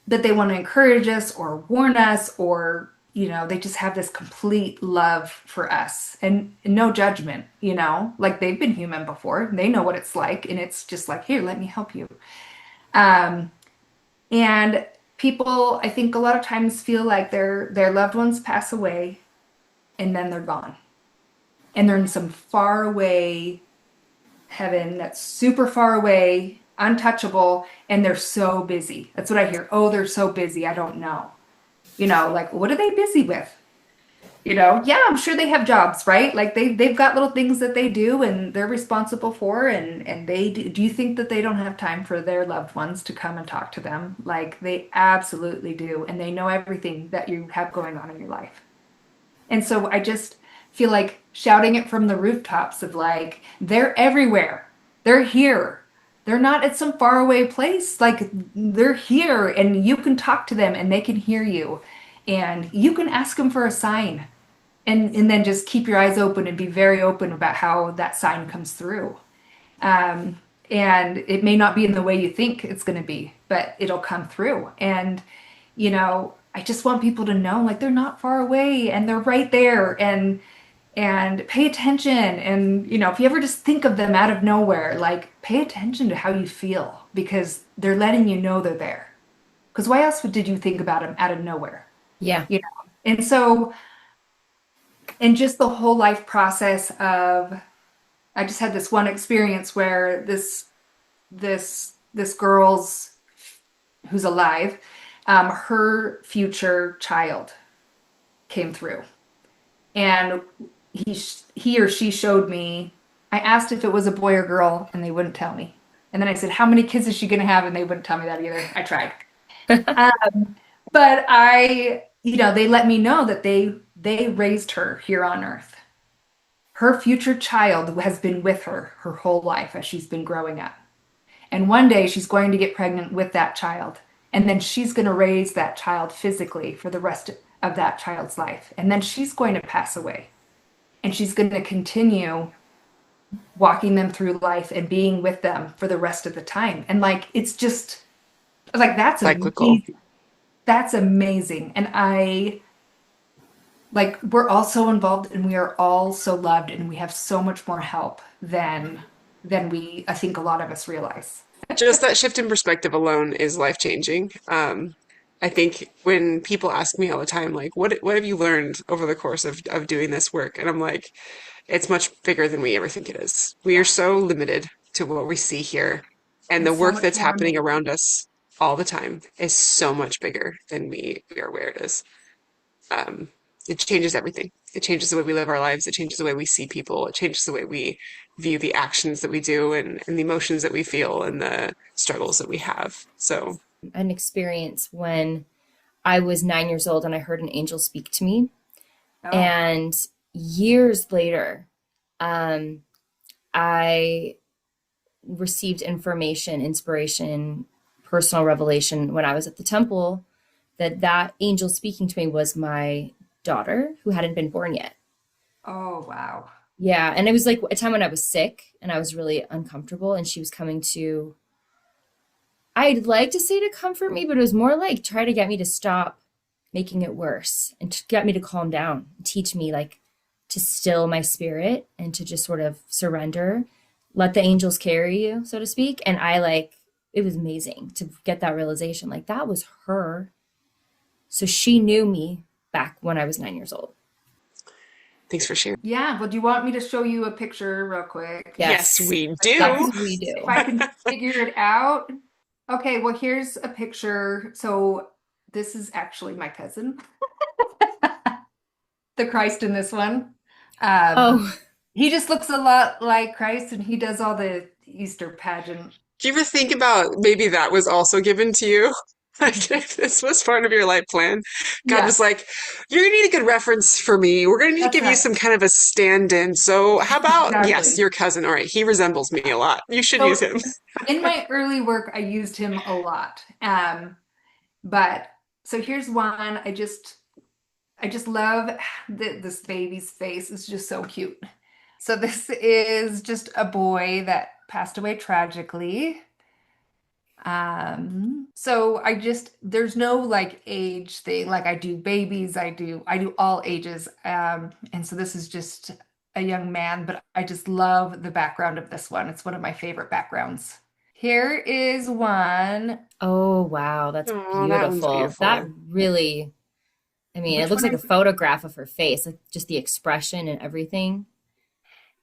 S2: that they want to encourage us or warn us or they just have this complete love for us and no judgment, like they've been human before. They know what it's like and it's just like, here, let me help you. Um, and people, I think a lot of times feel like their loved ones pass away and then they're gone. And they're in some far away heaven that's super far away, untouchable, and they're so busy. That's what I hear. Oh, they're so busy. I don't know. Like what are they busy with? Yeah, I'm sure they have jobs, right? Like they've got little things that they do and they're responsible for and they do you think that they don't have time for their loved ones to come and talk to them? Like they absolutely do, and they know everything that you have going on in your life. And so I just feel like shouting it from the rooftops of like, they're everywhere. They're here. They're not at some faraway place. Like they're here and you can talk to them and they can hear you. And you can ask them for a sign and then just keep your eyes open and be very open about how that sign comes through. Um, and it may not be in the way you think it's going to be, but it'll come through. And, I just want people to know like they're not far away and they're right there and pay attention. And, if you ever just think of them out of nowhere, like pay attention to how you feel because they're letting you know they're there. Because why else did you think about them out of nowhere?
S4: Yeah.
S2: And so, and just the whole life process of, I just had this one experience where this girl's who's alive, her future child came through, and he or she showed me. I asked if it was a boy or girl, and they wouldn't tell me. And then I said, "How many kids is she going to have?" And they wouldn't tell me that either. I tried, but they let me know that they raised her here on Earth. Her future child has been with her whole life as she's been growing up. And one day she's going to get pregnant with that child. And then she's going to raise that child physically for the rest of that child's life. And then she's going to pass away. And she's going to continue walking them through life and being with them for the rest of the time. And like, it's just like, that's
S1: Cyclical.
S2: amazing. That's amazing. And we're all so involved and we are all so loved and we have so much more help than I think a lot of us realize.
S1: Just that shift in perspective alone is life-changing. I think when people ask me all the time, like, what have you learned over the course of doing this work? And I'm like, it's much bigger than we ever think it is. We are so limited to what we see here. And the
S2: And so
S1: work
S2: much
S1: that's
S2: more
S1: happening
S2: amazing.
S1: around us all the time is so much bigger than we are aware it is. Um, it changes everything. It changes the way we live our lives. It changes the way we see people. It changes the way we view the actions that we do and the emotions that we feel and the struggles that we have. So,
S4: An experience when I was 9 years old and I heard an angel speak to me.
S2: Oh,
S4: And years later, um, I received information, inspiration, personal revelation when I was at the temple that angel speaking to me was my daughter who hadn't been born yet.
S2: oh, wow.
S4: Yeah. And it was like a time when I was sick and I was really uncomfortable, and she was coming to, I'd like to say to comfort me, but it was more like try to get me to stop making it worse and to get me to calm down, teach me like to still my spirit and to just sort of surrender, let the angels carry you, so to speak. And I like, it was amazing to get that realization. Like that was her. So she knew me back when I was 9 years old.
S1: Thanks for sharing.
S2: Yeah, well, do you want me to show you a picture real quick?
S1: Yes,
S4: Yes.
S1: we
S4: Yes,
S1: do.
S4: we
S2: If
S4: do.
S2: I can figure it out. Okay, well, here's a picture. So this is actually my cousin, the Christ in this one.
S4: Oh,
S2: He just looks a lot like Christ, and he does all the Easter pageant.
S1: Do you ever think about maybe that was also given to you? Like if this was part of your life plan, God
S2: Yeah,
S1: was like, "You're gonna need a good reference for me. We're gonna need to
S2: that's
S1: give you
S2: right.
S1: some kind of a stand-in. So how about, yes,
S2: Exactly.
S1: your cousin. All right, he resembles me a lot. You should use
S2: So
S1: him."
S2: in my early work, I used him a lot. But so here's one. I just love this baby's face. It's just so cute. So this is just a boy that passed away tragically. So there's no like age thing. Like I do babies, I do all ages. And so this is just a young man, but I just love the background of this one. It's one of my favorite backgrounds. Here is one.
S4: oh, wow. That's
S1: Oh, that one's
S4: beautiful. That
S1: beautiful.
S4: really, I mean, it
S2: Which
S4: looks
S2: one
S4: like a
S2: is?
S4: photograph of her face, like just the expression and everything.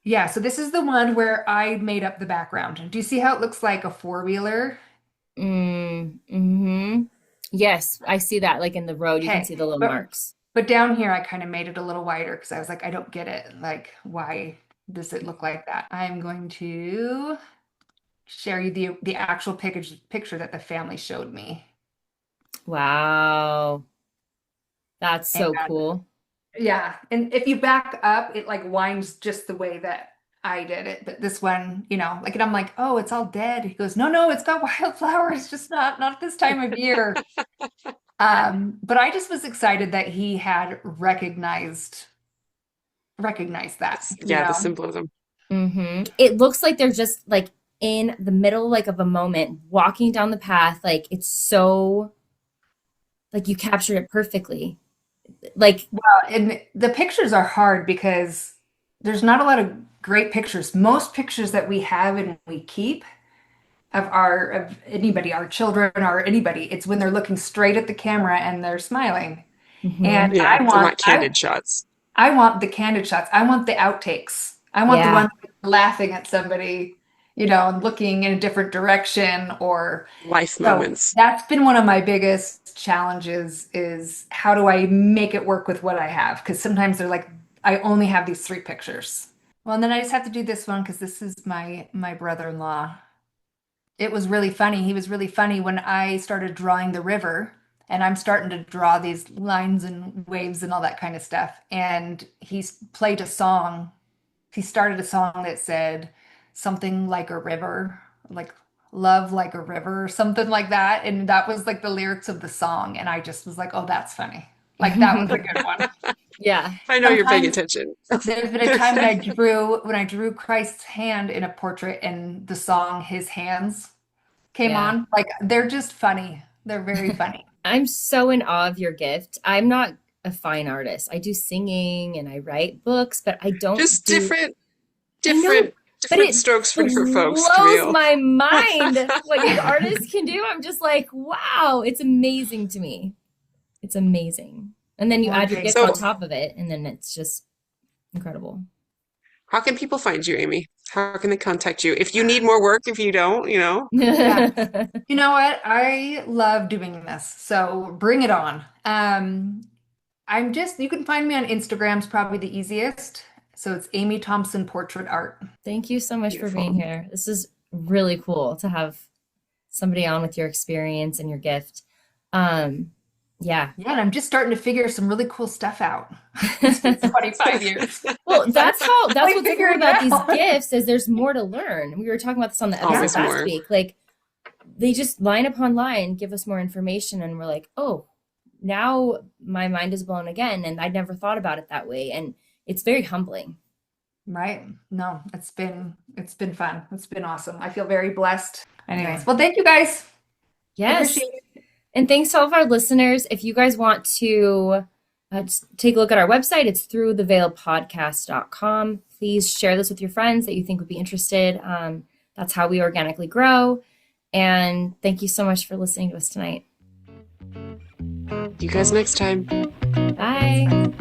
S2: Yeah, so this is the one where I made up the background. Do you see how it looks like a four-wheeler?
S4: Mm-hmm. Yes, I see that. Like in the road, you can
S2: Okay.
S4: see the little
S2: But
S4: marks.
S2: but down here I kind of made it a little wider because I was like, I don't get it. Like, why does it look like that? I'm going to share you the actual picture that the family showed me.
S4: Wow. That's
S2: And
S4: so cool.
S2: yeah, and if you back up, it like winds just the way that I did it. But this one, like, and I'm like, oh, it's all dead. He goes, no, no, it's got wildflowers, just not this time of year. But I just was excited that he had recognized that,
S1: Yeah, the symbolism.
S4: It looks like they're just like in the middle like of a moment, walking down the path. Like it's so like you captured it perfectly. Like,
S2: And the pictures are hard because there's not a lot of great pictures. Most pictures that we have and we keep of anybody, our children or anybody, it's when they're looking straight at the camera and they're smiling. And
S4: mhm.
S1: Yeah, they're not candid shots.
S2: I want the candid shots. I want the outtakes. I want the
S4: Yeah.
S2: one laughing at somebody, and looking in a different direction or
S1: Life
S2: so
S1: moments.
S2: that's been one of my biggest challenges is how do I make it work with what I have? Because sometimes they're like, I only have these three pictures. Well, and then I just have to do this one because this is my brother-in-law. It was really funny. He was really funny when I started drawing the river, and I'm starting to draw these lines and waves and all that kind of stuff. And played a song. He started a song that said something like a river, like love like a river, or something like that. And that was like the lyrics of the song. And I just was like, oh, that's funny. Like that was a good one.
S4: Yeah.
S1: I know you're paying
S2: Sometimes
S1: attention.
S2: there's been a time when I drew Christ's hand in a portrait and the song His Hands came
S4: Yeah.
S2: on. Like they're just funny. They're very funny.
S4: I'm so in awe of your gift. I'm not a fine artist. I do singing and I write books, but I don't
S1: Just
S4: do,
S1: different,
S4: I know,
S1: different,
S4: but
S1: different
S4: it
S1: strokes for different folks,
S4: blows
S1: Camille.
S4: my mind what you artists can do. I'm just like, wow, it's amazing to me. It's amazing. And then you
S2: Well,
S4: add your
S2: thank
S4: gift on
S1: So,
S2: you.
S4: top of it, and then it's just incredible.
S1: how can people find you, Amy? How can they contact you? If you need more work, if you don't.
S2: Yeah. You know what? I love doing this, so bring it on. You can find me on Instagram's probably the easiest. So it's Amy Thompson Portrait Art.
S4: Thank you so much for being
S1: Beautiful.
S4: here. This is really cool to have somebody on with your experience and your gift. Um, yeah.
S2: Yeah, and I'm just starting to figure some really cool stuff out. It's been 25 years.
S4: Well, that's
S2: Like
S4: what's cool
S2: figuring it
S4: about these
S2: out.
S4: gifts is there's more to learn. We were talking about this on the episode
S1: Always
S2: Yeah.
S4: last
S1: more.
S4: week. Like they just line upon line give us more information and we're like, oh, now my mind is blown again and I never thought about it that way. And it's very humbling.
S2: Right. No, it's been fun. It's been awesome. I feel very blessed. Anyways,
S4: Yeah.
S2: well, thank you guys.
S4: Yes.
S2: Appreciate it.
S4: And thanks to all of our listeners. If you guys want to just take a look at our website, it's through theveiledpodcast.com. Please share this with your friends that you think would be interested. That's how we organically grow. And thank you so much for listening to us tonight.
S1: You guys next time.
S4: Bye.